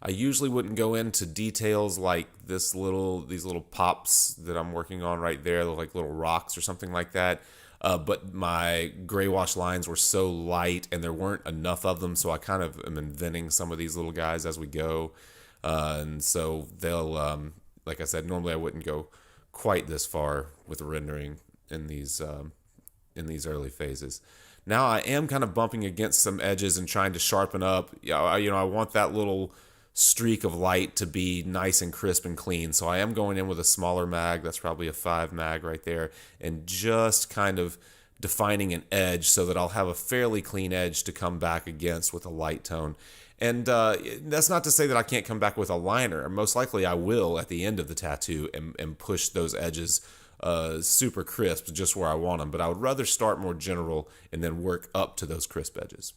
I usually wouldn't go into details like these little pops that I'm working on right there, like little rocks or something like that. But my gray wash lines were so light and there weren't enough of them, so I kind of am inventing some of these little guys as we go. And so they'll, like I said, normally I wouldn't go quite this far with rendering in these early phases. Now I am kind of bumping against some edges and trying to sharpen up. I want that little streak of light to be nice and crisp and clean. So I am going in with a smaller mag. That's probably a 5 mag right there, and just kind of defining an edge so that I'll have a fairly clean edge to come back against with a light tone. And that's not to say that I can't come back with a liner. Most likely I will at the end of the tattoo and push those edges super crisp just where I want them. But I would rather start more general and then work up to those crisp edges.